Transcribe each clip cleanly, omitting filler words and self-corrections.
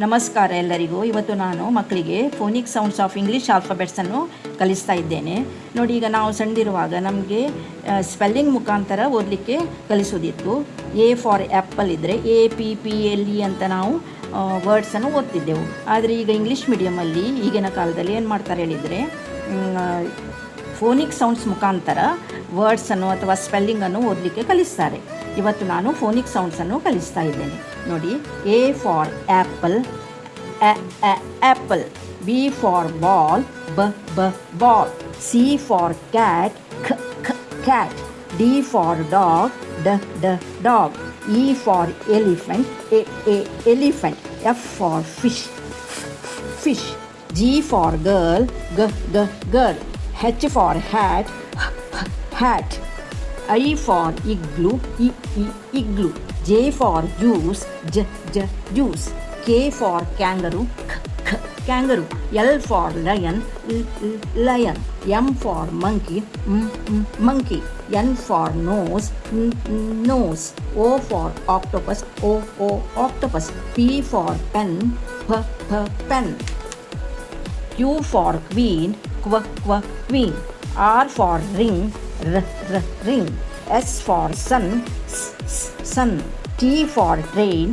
ನಮಸ್ಕಾರ ಎಲ್ಲರಿಗೂ. ಇವತ್ತು ನಾನು ಮಕ್ಕಳಿಗೆ ಫೋನಿಕ್ ಸೌಂಡ್ಸ್ ಆಫ್ ಇಂಗ್ಲೀಷ್ ಆಲ್ಫಾಬೆಟ್ಸನ್ನು ಕಲಿಸ್ತಾ ಇದ್ದೇನೆ. ನೋಡಿ, ಈಗ ನಾವು ಸಣ್ಣದಿರುವಾಗ ನಮಗೆ ಸ್ಪೆಲ್ಲಿಂಗ್ ಮುಖಾಂತರ ಓದಲಿಕ್ಕೆ ಕಲಿಸೋದಿತ್ತು. ಎ ಫಾರ್ ಆ್ಯಪಲ್ ಇದ್ದರೆ APPLE ಅಂತ ನಾವು ವರ್ಡ್ಸನ್ನು ಓದ್ತಿದ್ದೆವು. ಆದರೆ ಈಗ ಇಂಗ್ಲೀಷ್ ಮೀಡಿಯಮಲ್ಲಿ ಈಗಿನ ಕಾಲದಲ್ಲಿ ಏನು ಮಾಡ್ತಾರೆ ಹೇಳಿದರೆ, ಫೋನಿಕ್ ಸೌಂಡ್ಸ್ ಮುಖಾಂತರ ವರ್ಡ್ಸನ್ನು ಅಥವಾ ಸ್ಪೆಲ್ಲಿಂಗನ್ನು ಓದಲಿಕ್ಕೆ ಕಲಿಸ್ತಾರೆ. ಇವತ್ತು ನಾನು ಫೋನಿಕ್ ಸೌಂಡ್ಸನ್ನು ಕಲಿಸ್ತಾ ಇದ್ದೇನೆ. ನೋಡಿ, A for apple, apple. B for ball, ball. C for cat, cat. D for dog, dog. E for elephant, elephant. F for fish, fish. G for girl, girl. H for hat, hat. I for igloo, igloo. J for juice, juice. K for kangaroo, kangaroo. L for lion, lion. M for monkey, monkey. N for nose, nose. O for octopus, octopus. P for pen, pen. Q for queen, queen. R for ring, ring. S for sun, sun. T for train,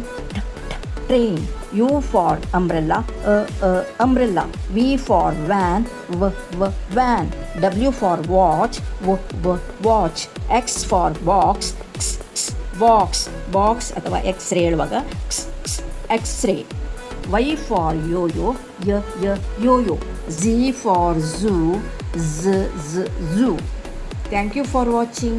train. U for umbrella, umbrella. V for van, van. W for watch, watch. X for box, box. Box ಅಥವಾ X-ray ಹೇಳುವಾಗ X-ray. Y for yo-yo, yo-yo. Z for zoo, zoo. Thank you for watching.